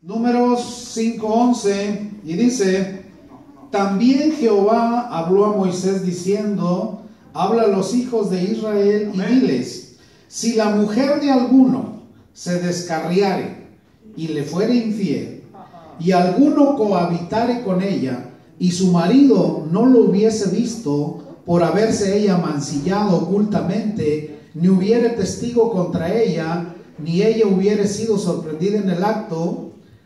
Números 5:11, y dice: también Jehová habló a Moisés diciendo: habla a los hijos de Israel y diles: si la mujer de alguno se descarriare y le fuere infiel, y alguno cohabitare con ella, y su marido no lo hubiese visto, por haberse ella mancillado ocultamente, ni hubiere testigo contra ella, ni ella hubiere sido sorprendida en el acto,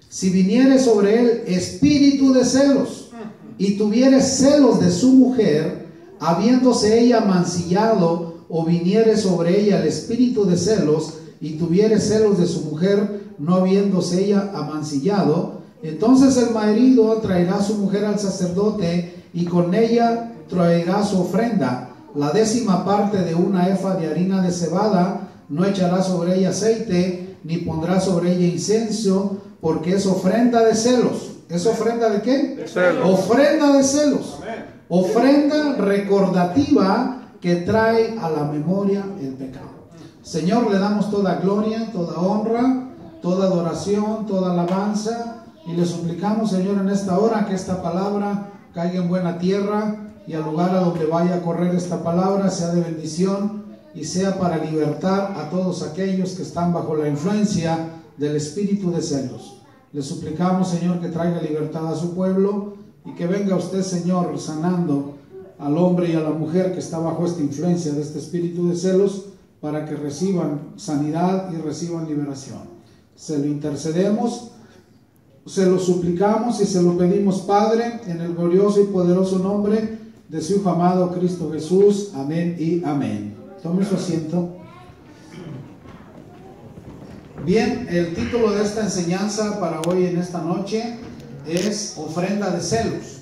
si viniere sobre él espíritu de celos, y tuviere celos de su mujer, habiéndose ella mancillado, o viniere sobre ella el espíritu de celos, y tuviere celos de su mujer, no habiéndose ella amancillado, entonces el marido traerá a su mujer al sacerdote, y con ella traerá su ofrenda, la 10ª parte de una efa de harina de cebada. No echará sobre ella aceite, ni pondrá sobre ella incienso, porque es ofrenda de celos. ¿Es ofrenda de qué? De celos. Ofrenda de celos. Amén. Ofrenda recordativa que trae a la memoria el pecado. Señor, le damos toda gloria, toda honra, toda adoración, toda alabanza, y le suplicamos, Señor, en esta hora que esta palabra caiga en buena tierra, y al lugar a donde vaya a correr esta palabra sea de bendición y sea para libertar a todos aquellos que están bajo la influencia del espíritu de celos. Le suplicamos, Señor, que traiga libertad a su pueblo, y que venga usted, Señor, sanando al hombre y a la mujer que está bajo esta influencia de este espíritu de celos, para que reciban sanidad y reciban liberación. Se lo intercedemos, se lo suplicamos y se lo pedimos, Padre, en el glorioso y poderoso nombre de su Hijo amado Cristo Jesús. Amén y amén. Tome su asiento. Bien, el título de esta enseñanza para hoy en esta noche es ofrenda de celos.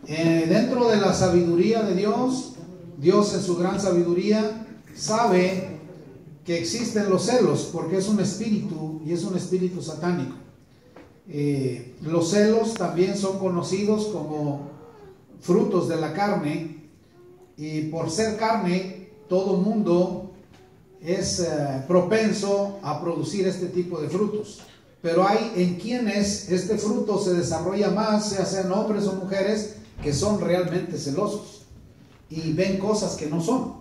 Dentro de la sabiduría de Dios, Dios en su gran sabiduría sabe que existen los celos, porque es un espíritu, y es un espíritu satánico. Los celos también son conocidos como frutos de la carne, y por ser carne, todo mundo es propenso a producir este tipo de frutos. Pero hay en quienes este fruto se desarrolla más, sean hombres o mujeres, que son realmente celosos y ven cosas que no son,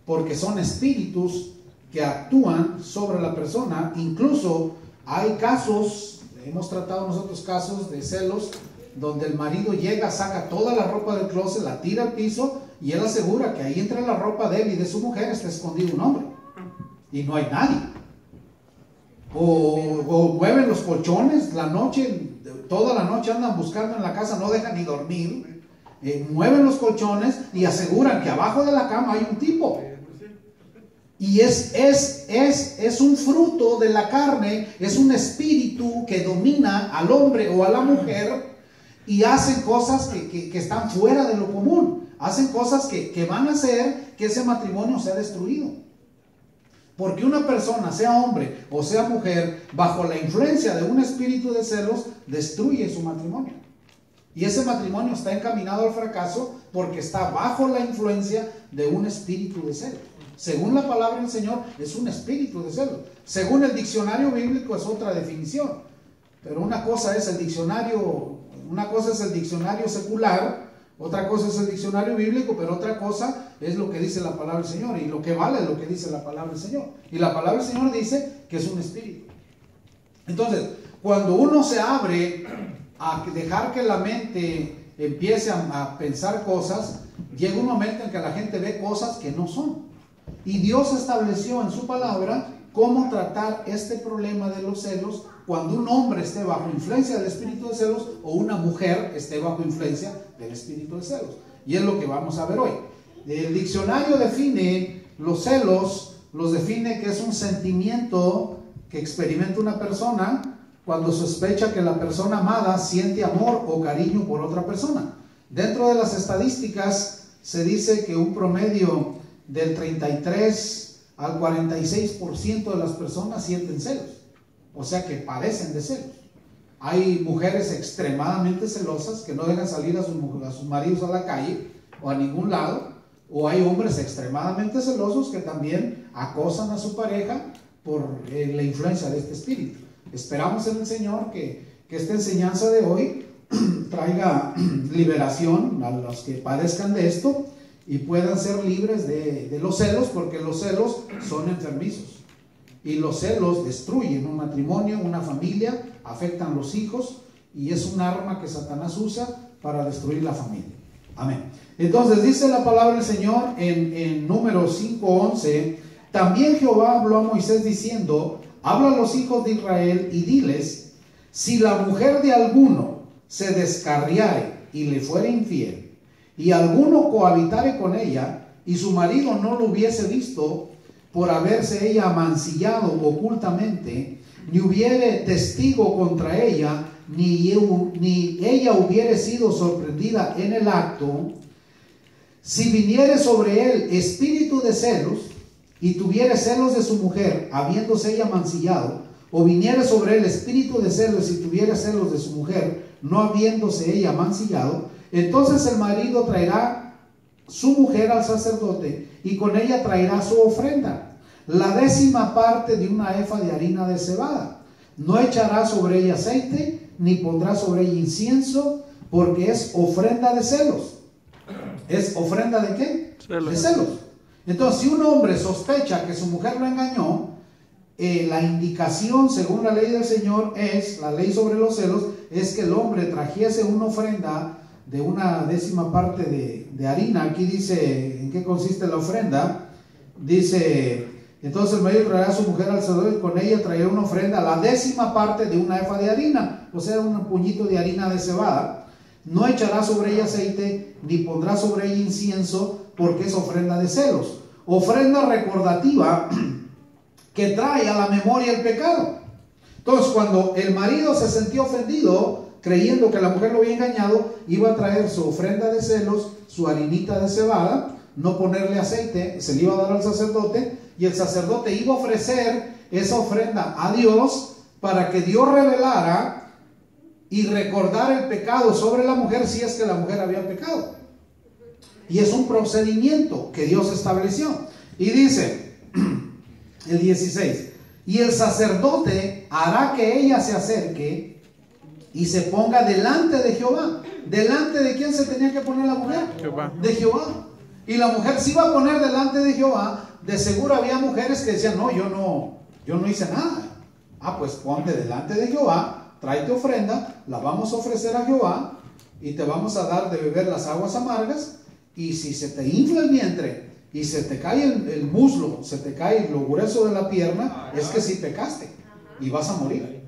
porque son espíritus que actúan sobre la persona. Incluso hay casos, hemos tratado nosotros casos de celos, donde el marido llega, saca toda la ropa del closet, la tira al piso, y él asegura que ahí entre la ropa de él y de su mujer está escondido un hombre, y no hay nadie. O mueven los colchones la noche, toda la noche andan buscando en la casa, no dejan ni dormir. Mueven los colchones y aseguran que abajo de la cama hay un tipo. Y es un fruto de la carne, es un espíritu que domina al hombre o a la mujer, y hacen cosas que están fuera de lo común. Hacen cosas que van a hacer que ese matrimonio sea destruido. Porque una persona, sea hombre o sea mujer, bajo la influencia de un espíritu de celos, destruye su matrimonio. Y ese matrimonio está encaminado al fracaso porque está bajo la influencia de un espíritu de celos. Según la palabra del Señor, es un espíritu de celos. Según el diccionario bíblico es otra definición. Pero una cosa es el diccionario secular, otra cosa es el diccionario bíblico, pero otra cosa es lo que dice la palabra del Señor, y lo que vale es lo que dice la palabra del Señor. Y la palabra del Señor dice que es un espíritu. Entonces, cuando uno se abre a dejar que la mente empiece a pensar cosas, llega un momento en que la gente ve cosas que no son. Y Dios estableció en su palabra cómo tratar este problema de los celos cuando un hombre esté bajo influencia del espíritu de celos, o una mujer esté bajo influencia del espíritu de celos. Y es lo que vamos a ver hoy. El diccionario define los celos, los define que es un sentimiento que experimenta una persona cuando sospecha que la persona amada siente amor o cariño por otra persona. Dentro de las estadísticas se dice que un promedio del 33 al 46% de las personas sienten celos, o sea que padecen de celos. Hay mujeres extremadamente celosas que no dejan salir a sus maridos a la calle o a ningún lado, o hay hombres extremadamente celosos que también acosan a su pareja por la influencia de este espíritu. esperamos en el Señor que esta enseñanza de hoy traiga liberación a los que padezcan de esto y puedan ser libres de los celos, porque los celos son enfermizos y los celos destruyen un matrimonio, una familia, afectan los hijos y es un arma que Satanás usa para destruir la familia. Amén. Entonces dice la palabra del Señor en Números 5:11: también Jehová habló a Moisés diciendo: habla a los hijos de Israel y diles, si la mujer de alguno se descarriare y le fuere infiel, y alguno cohabitare con ella, y su marido no lo hubiese visto, por haberse ella amancillado ocultamente, ni hubiere testigo contra ella, ni ella hubiere sido sorprendida en el acto, si viniere sobre él espíritu de celos, y tuviere celos de su mujer, habiéndose ella mancillado, o viniere sobre él espíritu de celos y tuviere celos de su mujer, no habiéndose ella mancillado, entonces el marido traerá su mujer al sacerdote y con ella traerá su ofrenda, la 10ª parte de una efa de harina de cebada. No echará sobre ella aceite, ni pondrá sobre ella incienso, porque es ofrenda de celos. ¿Es ofrenda de qué? Celos. De celos. Entonces, si un hombre sospecha que su mujer lo engañó, la indicación según la ley del Señor es, la ley sobre los celos, es que el hombre trajese una ofrenda de una 10ª parte de harina. Aquí dice en qué consiste la ofrenda. Dice, entonces el marido traerá a su mujer al sacerdote y con ella traerá una ofrenda, la 10ª parte de una efa de harina, o sea, un puñito de harina de cebada. No echará sobre ella aceite, ni pondrá sobre ella incienso, porque es ofrenda de celos. Ofrenda recordativa que trae a la memoria el pecado. Entonces, cuando el marido se sintió ofendido, creyendo que la mujer lo había engañado, iba a traer su ofrenda de celos, su harinita de cebada, no ponerle aceite, se le iba a dar al sacerdote, y el sacerdote iba a ofrecer esa ofrenda a Dios para que Dios revelara y recordara el pecado sobre la mujer, si es que la mujer había pecado. Y es un procedimiento que Dios estableció. Y dice el 16: y el sacerdote hará que ella se acerque y se ponga delante de Jehová. ¿Delante de quién se tenía que poner la mujer? Jehová. De Jehová. Y la mujer se iba a poner delante de Jehová. De seguro había mujeres que decían, no, yo no hice nada. Ah, pues ponte delante de Jehová, tráete ofrenda, la vamos a ofrecer a Jehová y te vamos a dar de beber las aguas amargas. Y si se te infla el vientre y se te cae el muslo, se te cae lo grueso de la pierna, es que sí pecaste y vas a morir.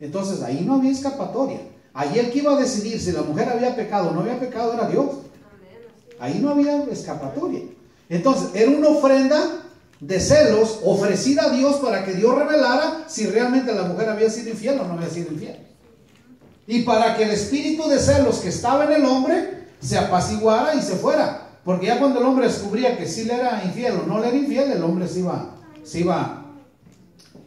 Entonces ahí no había escapatoria. Ahí el que iba a decidir si la mujer había pecado o no había pecado era Dios. Ahí no había escapatoria. Entonces era una ofrenda de celos ofrecida a Dios para que Dios revelara si realmente la mujer había sido infiel o no había sido infiel. Y para que el espíritu de celos que estaba en el hombre se apaciguara y se fuera. Porque ya cuando el hombre descubría que sí le era infiel o no le era infiel, el hombre se iba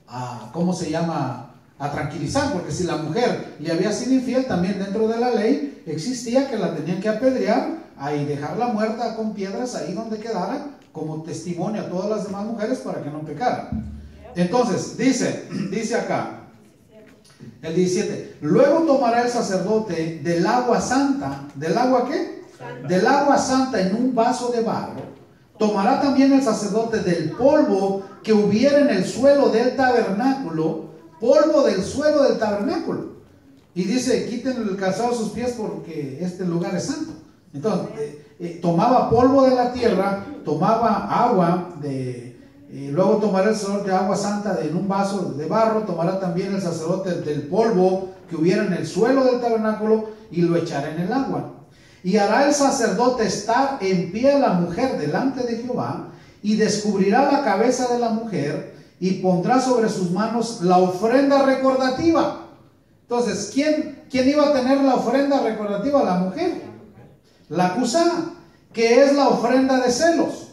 a, ¿cómo se llama?, a tranquilizar. Porque si la mujer le había sido infiel, también dentro de la ley existía que la tenían que apedrear y dejarla muerta con piedras ahí donde quedara, como testimonio a todas las demás mujeres para que no pecaran. Entonces dice acá el 17: luego tomará el sacerdote del agua santa. ¿Del agua qué? Santa. Del agua santa en un vaso de barro. Tomará también el sacerdote del polvo que hubiera en el suelo del tabernáculo. Polvo del suelo del tabernáculo. Y dice, quiten el calzado de sus pies porque este lugar es santo. Entonces, tomaba polvo de la tierra, tomaba agua luego tomará el sacerdote agua santa en un vaso de barro, tomará también el sacerdote del polvo que hubiera en el suelo del tabernáculo y lo echará en el agua. Y hará el sacerdote estar en pie a la mujer delante de Jehová y descubrirá la cabeza de la mujer y pondrá sobre sus manos la ofrenda recordativa. Entonces, ¿quién iba a tener la ofrenda recordativa? La mujer, la acusada, que es la ofrenda de celos.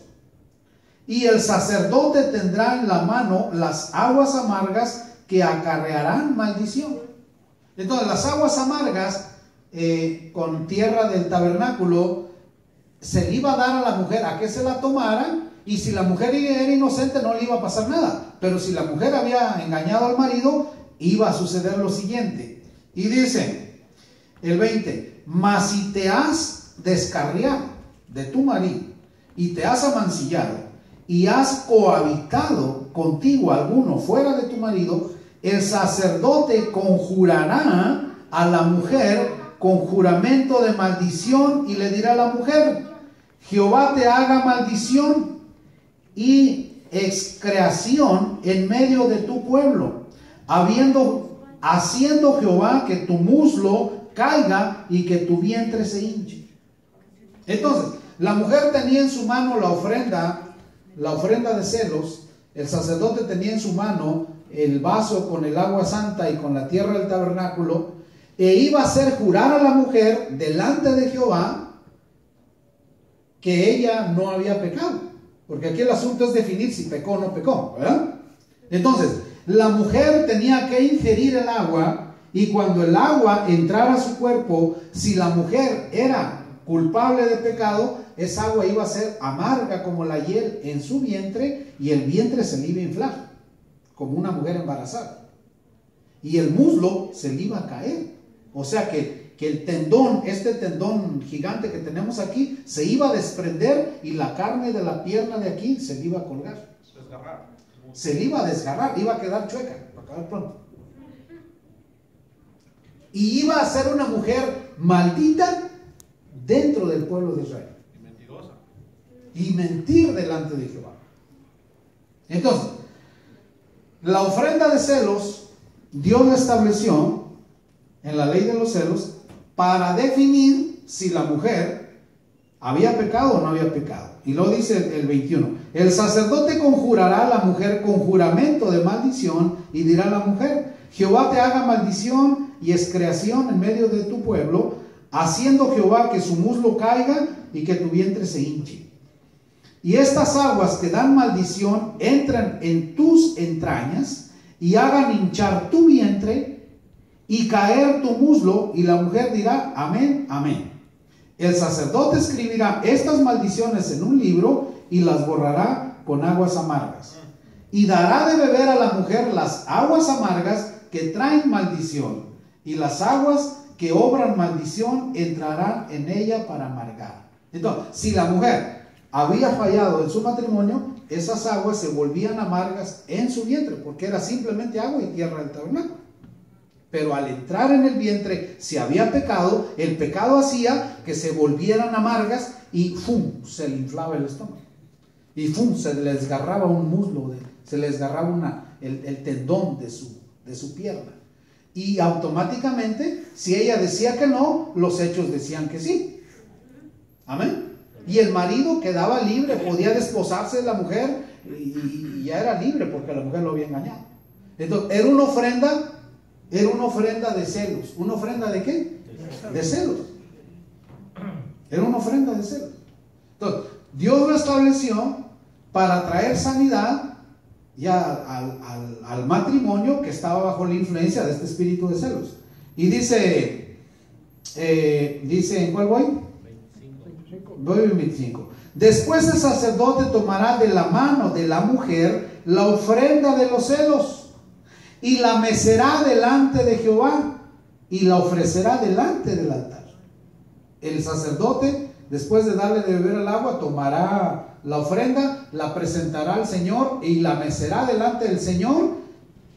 Y el sacerdote tendrá en la mano las aguas amargas que acarrearán maldición. Entonces las aguas amargas con tierra del tabernáculo se le iba a dar a la mujer a que se la tomara, y si la mujer era inocente no le iba a pasar nada. Pero si la mujer había engañado al marido, iba a suceder lo siguiente. Y dice el 20: mas si te has descarriado de tu marido y te has amancillado y has cohabitado contigo alguno fuera de tu marido, el sacerdote conjurará a la mujer con juramento de maldición y le dirá a la mujer: Jehová te haga maldición y excreación en medio de tu pueblo, haciendo Jehová que tu muslo caiga y que tu vientre se hinche. Entonces, la mujer tenía en su mano la ofrenda de celos. El sacerdote tenía en su mano el vaso con el agua santa y con la tierra del tabernáculo, e iba a hacer jurar a la mujer delante de Jehová que ella no había pecado, porque aquí el asunto es definir si pecó o no pecó, ¿verdad? Entonces, la mujer tenía que ingerir el agua, y cuando el agua entrara a su cuerpo, si la mujer era culpable de pecado, esa agua iba a ser amarga como la hiel en su vientre, y el vientre se le iba a inflar como una mujer embarazada, y el muslo se le iba a caer. O sea que el tendón, este tendón gigante que tenemos aquí, se iba a desprender, y la carne de la pierna de aquí se le iba a colgar, se le iba a desgarrar, iba a quedar chueca para acabar pronto, y iba a ser una mujer maldita dentro del pueblo de Israel, y mentirosa, y mentir delante de Jehová. Entonces, la ofrenda de celos Dios la estableció en la ley de los celos para definir si la mujer había pecado o no había pecado. Y lo dice el 21: el sacerdote conjurará a la mujer con juramento de maldición y dirá a la mujer: Jehová te haga maldición y excreación en medio de tu pueblo, haciendo Jehová que su muslo caiga y que tu vientre se hinche. Y estas aguas que dan maldición entran en tus entrañas y hagan hinchar tu vientre y caer tu muslo. Y la mujer dirá: amén, amén. El sacerdote escribirá estas maldiciones en un libro y las borrará con aguas amargas, y dará de beber a la mujer las aguas amargas que traen maldición, y las aguas que obran maldición entrarán en ella para amargar. Entonces, si la mujer había fallado en su matrimonio, esas aguas se volvían amargas en su vientre, porque era simplemente agua y tierra del tabernáculo. Pero al entrar en el vientre, si había pecado, el pecado hacía que se volvieran amargas, y ¡fum!, se le inflaba el estómago, y ¡fum!, se le desgarraba un muslo, se le desgarraba el tendón de su pierna. Y automáticamente, si ella decía que no, los hechos decían que sí. Amén. Y el marido quedaba libre, podía desposarse de la mujer y ya era libre, porque la mujer lo había engañado. Entonces, era una ofrenda de celos. ¿Una ofrenda de qué? De celos. Era una ofrenda de celos. Entonces, Dios lo estableció para traer sanidad ya al matrimonio que estaba bajo la influencia de este espíritu de celos. Y dice, ¿en cuál voy? 25. Después el sacerdote tomará de la mano de la mujer la ofrenda de los celos y la mecerá delante de Jehová y la ofrecerá delante del altar. El sacerdote, después de darle de beber el agua, tomará la ofrenda, la presentará al Señor y la mecerá delante del Señor,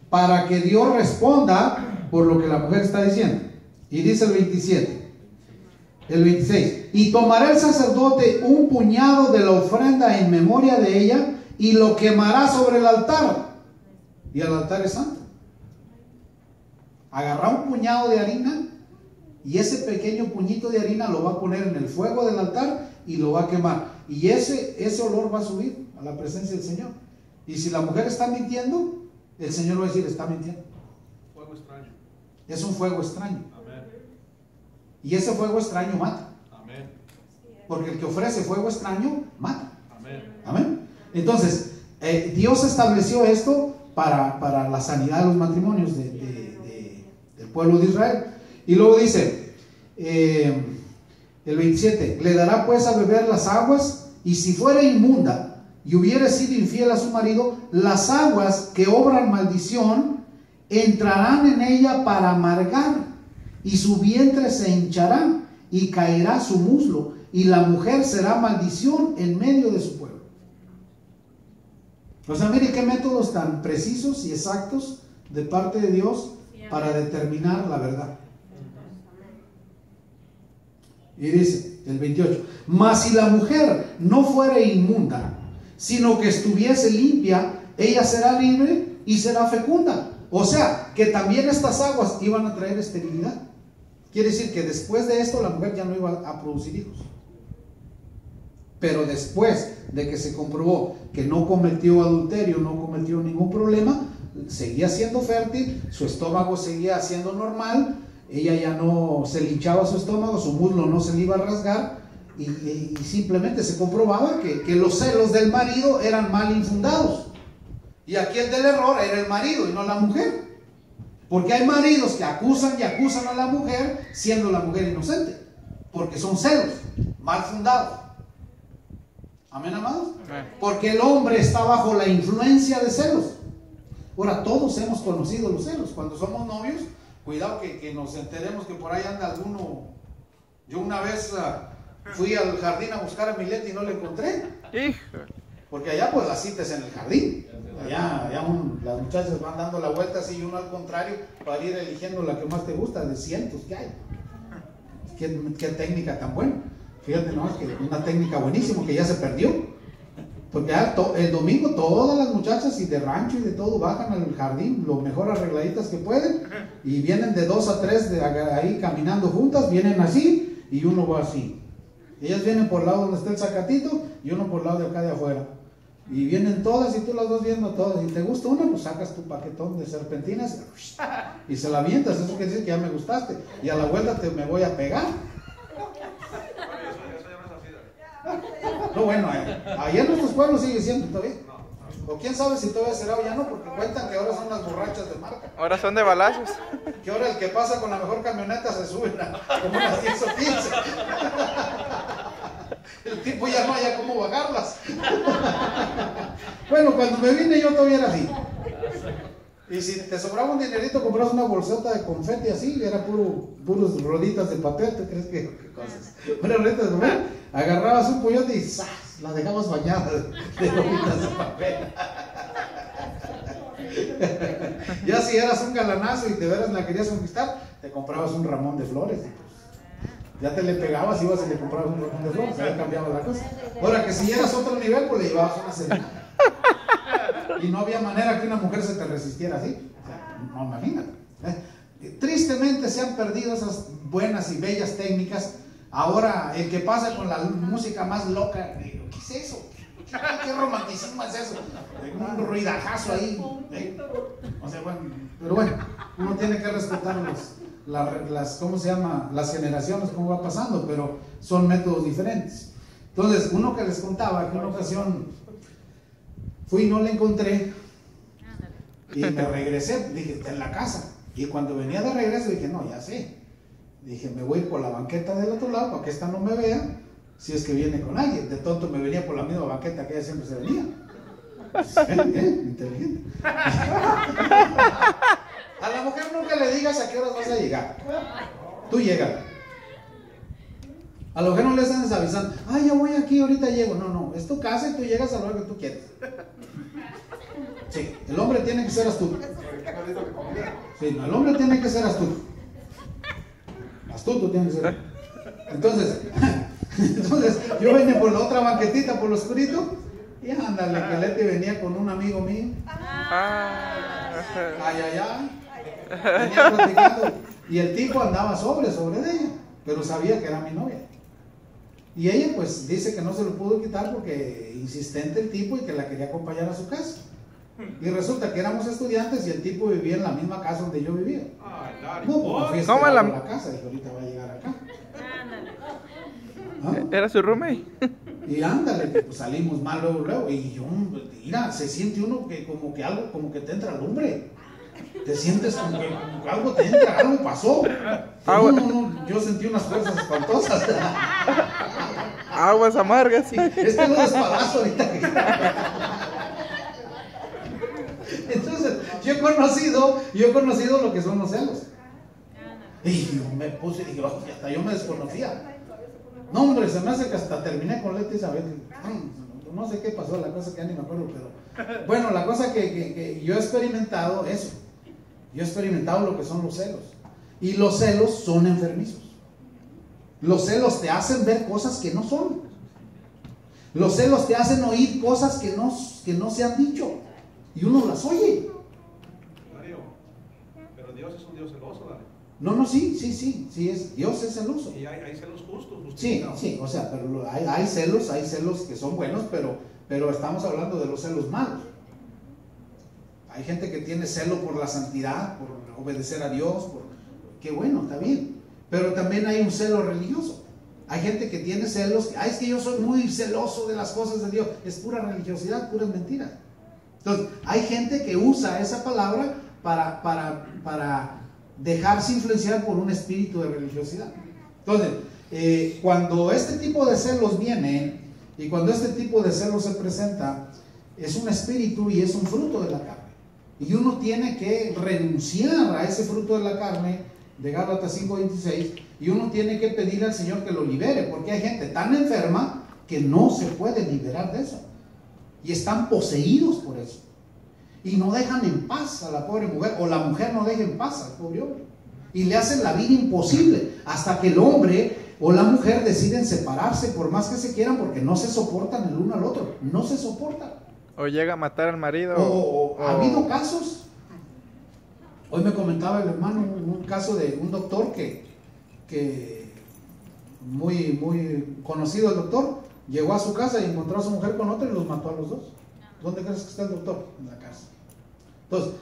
para que Dios responda por lo que la mujer está diciendo. Y dice el 26, y tomará el sacerdote un puñado de la ofrenda en memoria de ella y lo quemará sobre el altar, y el altar es santo. Agarrará un puñado de harina, y ese pequeño puñito de harina lo va a poner en el fuego del altar y lo va a quemar, y ese olor va a subir a la presencia del Señor. Y si la mujer está mintiendo, el Señor va a decir: está mintiendo. Fuego extraño. Es un fuego extraño. Amén. Y ese fuego extraño mata. Amén. Porque el que ofrece fuego extraño mata. Amén. Amén. Entonces, Dios estableció esto para la sanidad de los matrimonios del pueblo de Israel. Y luego dice el 27, le dará pues a beber las aguas, y si fuera inmunda y hubiera sido infiel a su marido, las aguas que obran maldición entrarán en ella para amargar, y su vientre se hinchará, y caerá su muslo, y la mujer será maldición en medio de su pueblo. O sea, mire qué métodos tan precisos y exactos de parte de Dios para determinar la verdad. Y dice el 28, mas si la mujer no fuere inmunda, sino que estuviese limpia, ella será libre y será fecunda. O sea, que también estas aguas iban a traer esterilidad. Quiere decir que después de esto la mujer ya no iba a producir hijos. Pero después de que se comprobó que no cometió adulterio, no cometió ningún problema, seguía siendo fértil, su estómago seguía siendo normal, ella ya no se le hinchaba su estómago, su muslo no se le iba a rasgar, y simplemente se comprobaba que los celos del marido eran mal infundados. Y aquí el del error era el marido y no la mujer. Porque hay maridos que acusan y acusan a la mujer siendo la mujer inocente, porque son celos mal fundados. Amén, amados. Porque el hombre está bajo la influencia de celos. Ahora, todos hemos conocido los celos. Cuando somos novios, cuidado que nos enteremos que por ahí anda alguno. Yo una vez fui al jardín a buscar a Milet y no la encontré. Porque allá pues la cita es en el jardín. Allá las muchachas van dando la vuelta así y uno al contrario para ir eligiendo la que más te gusta de cientos que hay. Qué técnica tan buena. Fíjate, no, es que una técnica buenísima que ya se perdió. Porque el domingo todas las muchachas y de rancho y de todo bajan al jardín lo mejor arregladitas que pueden y vienen de 2 a 3 de ahí caminando juntas, vienen así y uno va así. Ellas vienen por el lado donde está el zacatito y uno por el lado de acá de afuera. Y vienen todas y tú las vas viendo todas. Y te gusta una, pues sacas tu paquetón de serpentinas y se la avientas. Eso quiere decir que ya me gustaste. Y a la vuelta me voy a pegar. No, bueno, allá en nuestros pueblos sigue siendo todavía. O quién sabe si todavía será o ya no, porque cuentan que ahora son las borrachas de marca. Ahora son de balazos. Que ahora el que pasa con la mejor camioneta se sube como unas 10 o 15. El tipo ya no haya cómo bajarlas. Bueno, cuando me vine yo todavía era así. Y si te sobraba un dinerito, comprabas una bolsota de confeti así, era puros roditas de papel. ¿Tú crees que qué cosas? Unas roditas de papel, agarrabas un pollote y ¡zas! La dejabas bañada de roditas de papel. Ya si eras un galanazo y de veras la querías conquistar, te comprabas un ramón de flores. Ya te le pegabas, ibas y le comprabas un ramón de flores, ya cambiaba la cosa. Ahora que si eras otro nivel, pues le llevabas una serenata. Y no había manera que una mujer se te resistiera así. O sea, no, imagínate. Tristemente se han perdido esas buenas y bellas técnicas. Ahora, el que pasa con la música más loca, ¿qué es eso? ¿Qué romanticismo es eso? Un ruidajazo ahí. O sea, bueno, pero bueno, uno tiene que respetar ¿cómo se llama? Las generaciones, cómo va pasando, pero son métodos diferentes. Entonces, uno que les contaba que en una ocasión fui y no la encontré y me regresé, dije, está en la casa. Y cuando venía de regreso dije, no, ya sé. Dije, me voy por la banqueta del otro lado para que esta no me vea si es que viene con alguien. De tonto me venía por la misma banqueta que ella siempre se venía. Inteligente. A la mujer nunca le digas a qué horas vas a llegar. Tú llegas. A la mujer no le están avisando, ay, ya voy aquí, ahorita llego. No, no, es tu casa y tú llegas a lo que tú quieres. Sí, el hombre tiene que ser astuto. Sí, no, el hombre tiene que ser astuto. Astuto tiene que ser. Entonces yo venía por la otra banquetita, por lo oscurito, y ándale, que Leti venía con un amigo mío. Venía platicando. Y el tipo andaba sobre de ella, pero sabía que era mi novia. Y ella pues dice que no se lo pudo quitar porque insistente el tipo y que la quería acompañar a su casa. Y resulta que éramos estudiantes y el tipo vivía en la misma casa donde yo vivía. No, pues fui a la casa y ahorita va a llegar acá. ¿Ah? ¿Era su roommate? Y ándale, pues salimos mal luego. Y yo, mira, se siente uno que como que algo, como que te entra lumbre. Te sientes como que algo te entra, algo pasó. No, yo sentí unas fuerzas espantosas. Aguas amargas. Sí, es que no despadazo ahorita. Entonces, yo yo he conocido lo que son los celos. Y yo me puse, y hasta yo me desconocía. No, hombre, se me hace que hasta terminé con Leti Isabel. No sé qué pasó, la cosa que ya ni me acuerdo, pero bueno, la cosa que yo he experimentado eso. Yo he experimentado lo que son los celos. Y los celos son enfermizos. Los celos te hacen ver cosas que no son. Los celos te hacen oír cosas que no se han dicho. Y uno las oye. Mario, pero Dios es un Dios celoso, ¿vale? No, sí, Dios es celoso. Y hay celos justos. Sí, o sea, pero hay celos que son buenos, pero estamos hablando de los celos malos. Hay gente que tiene celo por la santidad, por obedecer a Dios, qué bueno, está bien. Pero también hay un celo religioso. Hay gente que tiene celos, es que yo soy muy celoso de las cosas de Dios. Es pura religiosidad, puras mentiras. Entonces, hay gente que usa esa palabra para dejarse influenciar por un espíritu de religiosidad. Entonces, cuando este tipo de celos viene y cuando este tipo de celos se presenta, es un espíritu y es un fruto de la carne. Y uno tiene que renunciar a ese fruto de la carne de Gálatas 5:26 y uno tiene que pedir al Señor que lo libere, porque hay gente tan enferma que no se puede liberar de eso. Y están poseídos por eso. Y no dejan en paz a la pobre mujer, o la mujer no deja en paz al pobre hombre. Y le hacen la vida imposible hasta que el hombre o la mujer deciden separarse por más que se quieran, porque no se soportan el uno al otro. No se soportan. O llega a matar al marido. Ha habido casos. Hoy me comentaba el hermano un caso de un doctor que muy conocido el doctor, llegó a su casa y encontró a su mujer con otra y los mató a los dos. ¿Dónde crees que está el doctor? En la casa. Entonces,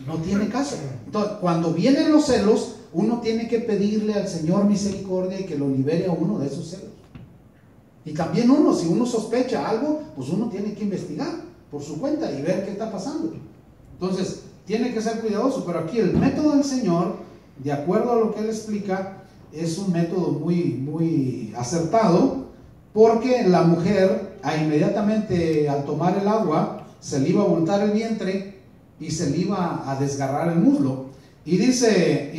no tiene caso. Entonces, cuando vienen los celos, uno tiene que pedirle al Señor misericordia y que lo libere a uno de esos celos. Y también uno, si uno sospecha algo, pues uno tiene que investigar por su cuenta y ver qué está pasando. Entonces, tiene que ser cuidadoso, pero aquí el método del Señor, de acuerdo a lo que Él explica, es un método muy acertado, porque la mujer, inmediatamente al tomar el agua, se le iba a abultar el vientre y se le iba a desgarrar el muslo. Y dice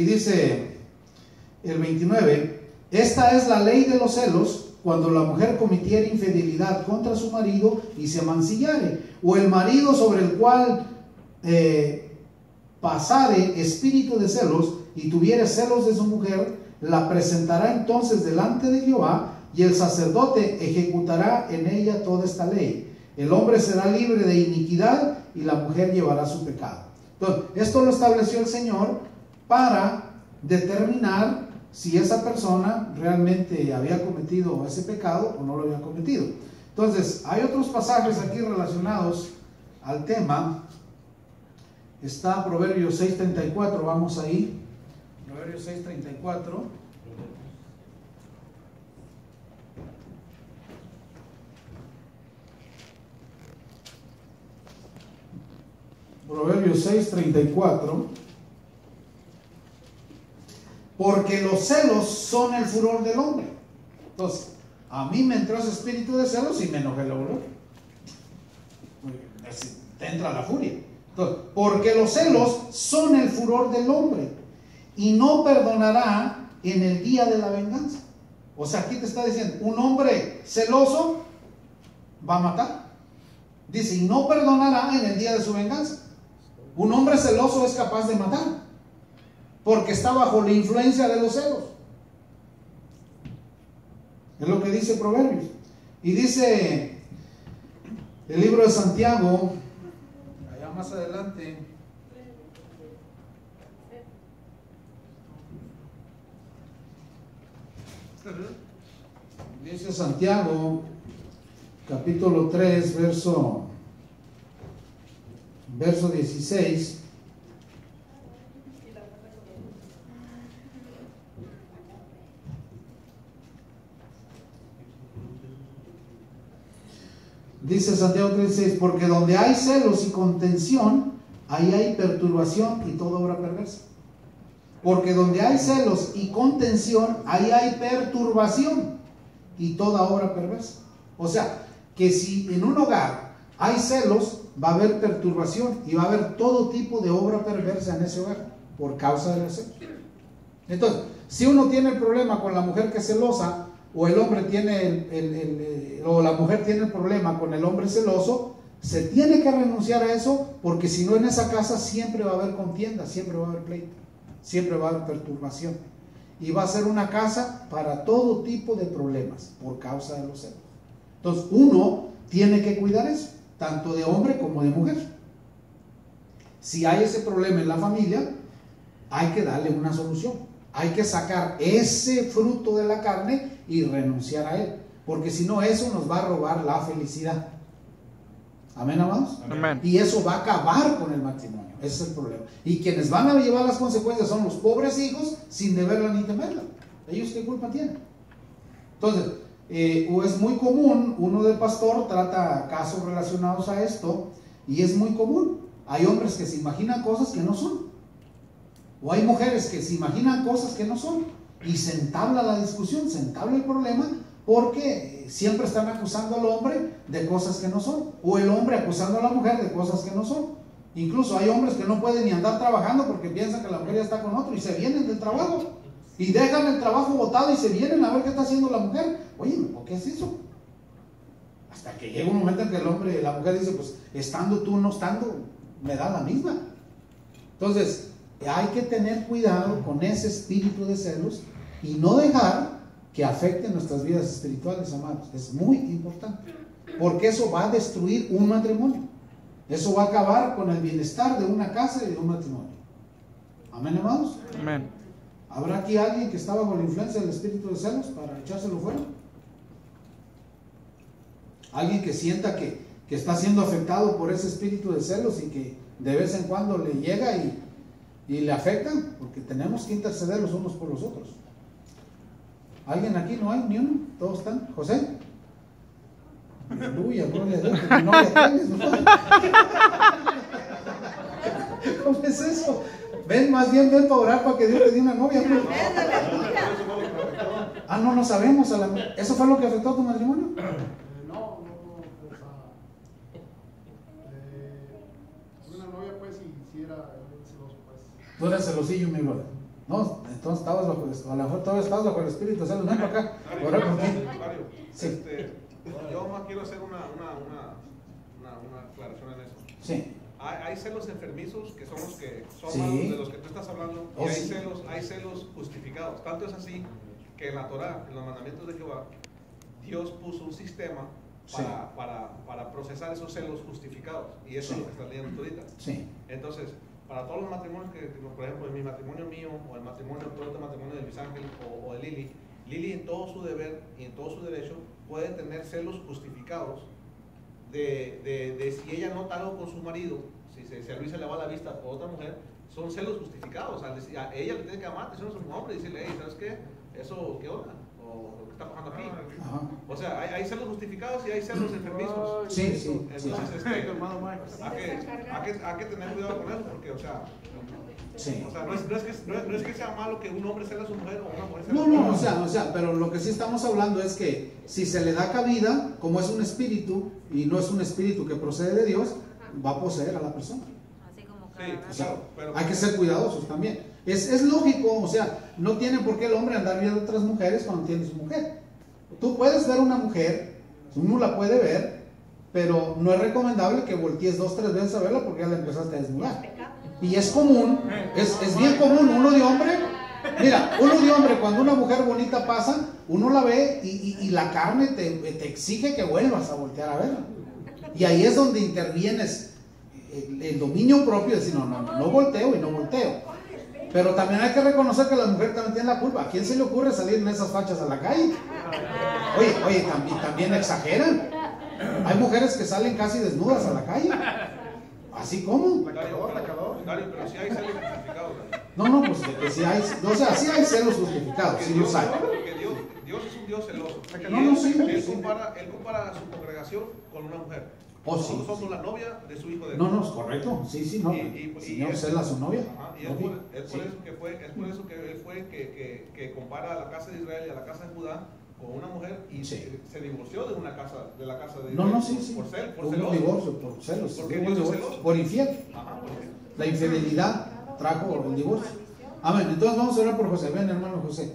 el 29, esta es la ley de los celos, cuando la mujer cometiere infidelidad contra su marido y se mancillare, o el marido sobre el cual pasare espíritu de celos y tuviere celos de su mujer, la presentará entonces delante de Jehová, y el sacerdote ejecutará en ella toda esta ley. El hombre será libre de iniquidad y la mujer llevará su pecado. Entonces, esto lo estableció el Señor para determinar si esa persona realmente había cometido ese pecado o no lo había cometido. Entonces, hay otros pasajes aquí relacionados al tema. Está Proverbios 6:34, vamos ahí. Proverbios 6:34. Proverbios 6:34. Porque los celos son el furor del hombre. Entonces, a mí me entró ese espíritu de celos y me enojé luego. Te entra la furia. Entonces, porque los celos son el furor del hombre y no perdonará en el día de la venganza. O sea, aquí te está diciendo, un hombre celoso va a matar. Dice, y no perdonará en el día de su venganza. Un hombre celoso es capaz de matar, porque está bajo la influencia de los celos. Es lo que dice Proverbios. Y dice el libro de Santiago, allá más adelante, dice Santiago, capítulo 3, verso 16. Dice Santiago 3:6, porque donde hay celos y contención, ahí hay perturbación y toda obra perversa. Porque donde hay celos y contención, ahí hay perturbación y toda obra perversa. O sea, que si en un hogar hay celos, va a haber perturbación y va a haber todo tipo de obra perversa en ese hogar por causa de los celos. Entonces, si uno tiene el problema con la mujer que es celosa, o el hombre tiene o la mujer tiene el problema con el hombre celoso, se tiene que renunciar a eso, porque si no, en esa casa siempre va a haber contienda, siempre va a haber pleito, siempre va a haber perturbación, y va a ser una casa para todo tipo de problemas por causa de los celos. Entonces uno tiene que cuidar eso, tanto de hombre como de mujer. Si hay ese problema en la familia, hay que darle una solución, hay que sacar ese fruto de la carne y renunciar a él, porque si no, eso nos va a robar la felicidad. Amén, amados. Amén. Y eso va a acabar con el matrimonio. Ese es el problema. Y quienes van a llevar las consecuencias son los pobres hijos, sin deberla ni temerla. ¿Ellos qué culpa tienen? Entonces, es muy común, uno de pastor trata casos relacionados a esto, y es muy común. Hay hombres que se imaginan cosas que no son, o hay mujeres que se imaginan cosas que no son, y se entabla la discusión, se entabla el problema, porque siempre están acusando al hombre de cosas que no son, o el hombre acusando a la mujer de cosas que no son. Incluso hay hombres que no pueden ni andar trabajando porque piensan que la mujer ya está con otro, y se vienen del trabajo y dejan el trabajo botado y se vienen a ver qué está haciendo la mujer. Oye, ¿por qué es eso? Hasta que llega un momento en que la mujer dice, pues estando tú, no estando, me da la misma. Entonces hay que tener cuidado con ese espíritu de celos y no dejar que afecte nuestras vidas espirituales, amados. Es muy importante, porque eso va a destruir un matrimonio. Eso va a acabar con el bienestar de una casa y de un matrimonio. Amén, amados. Amén. ¿Habrá aquí alguien que está bajo la influencia del espíritu de celos para echárselo fuera? Alguien que sienta que está siendo afectado por ese espíritu de celos y que de vez en cuando le llega y le afecta, porque tenemos que interceder los unos por los otros. ¿Alguien aquí? ¿No hay ni uno? ¿Todos están? ¿José? Aleluya, gloria a Dios, que no le tienes, ¿no? ¿Cómo es eso? Ven, más bien ven para orar para que Dios te dé una novia. Ah, no sabemos. ¿Eso fue lo que afectó a tu matrimonio? No, una novia pues si era celoso pues. Tú eres celosillo, mi brother. No, entonces estabas bajo a lo mejor todavía estabas bajo el espíritu de celos. Ven para acá, orar por ti. Sí. Yo más quiero hacer una aclaración en eso. Sí. Hay celos enfermizos que son los que son Sí. malos, de los que tú estás hablando, y Oh, hay, sí. hay celos justificados. Tanto es así que en la Torah, en los mandamientos de Jehová, Dios puso un sistema para procesar esos celos justificados, y eso es lo que estás leyendo tú ahorita. Sí. Entonces, para todos los matrimonios que, por ejemplo, en mi matrimonio mío, o el matrimonio, todo este matrimonio de Luis Ángel o de Lili en todo su deber y en todo su derecho puede tener celos justificados de si ella nota algo con su marido, si a Luis se le va la vista por otra mujer, son celos justificados. Al decir, a ella le tiene que amar, si no es un hombre, y decirle, hey, ¿sabes qué? ¿Eso qué onda? ¿O qué está pasando aquí? Ajá. O sea, hay celos justificados y hay celos enfermizos. Sí. Entonces, hay que tener cuidado con eso, porque, o sea, Sí. o sea, no es que sea malo que un hombre cele a su mujer o una mujer cele a su mujer. No, o sea, pero lo que sí estamos hablando es que si se le da cabida, como es un espíritu y no es un espíritu que procede de Dios, va a poseer a la persona. Así como Sí, O sea, pero hay que ser cuidadosos también. Es lógico, o sea, no tiene por qué el hombre andar viendo otras mujeres cuando tiene su mujer. Tú puedes ver una mujer, uno la puede ver, pero no es recomendable que voltees 2 o 3 veces a verla porque ya la empezaste a desnudar. Y es común, es bien común, uno de hombre, mira, uno de hombre cuando una mujer bonita pasa, uno la ve y la carne te exige que vuelvas a voltear a verla. Y ahí es donde intervienes el dominio propio, decir, no volteo y no volteo. Pero también hay que reconocer que la mujer también tiene la culpa. ¿A quién se le ocurre salir en esas fachas a la calle? Oye, también exageran. Hay mujeres que salen casi desnudas a la calle. ¿Así como? Dario, pero si hay celos justificados. No, pues de que sí hay, o sea, sí hay celos justificados, sí los hay. Porque Dios es un Dios celoso. Él compara a su congregación con una mujer. Oh, sí. Nosotros somos la novia de su hijo de No, es correcto, sí, no. El Señor cela a su novia. Ajá, y es por eso que él fue que compara a la casa de Israel y a la casa de Judá con una mujer y Sí. se divorció de una casa, de la casa de No, sí, sí. por Hubo un celoso. divorcio, por celos. Porque Hubo un Dios es divorcio, celoso. por infiel. Ajá, porque La infidelidad trajo el divorcio. Amén. Entonces vamos a orar por José. Ven, hermano José.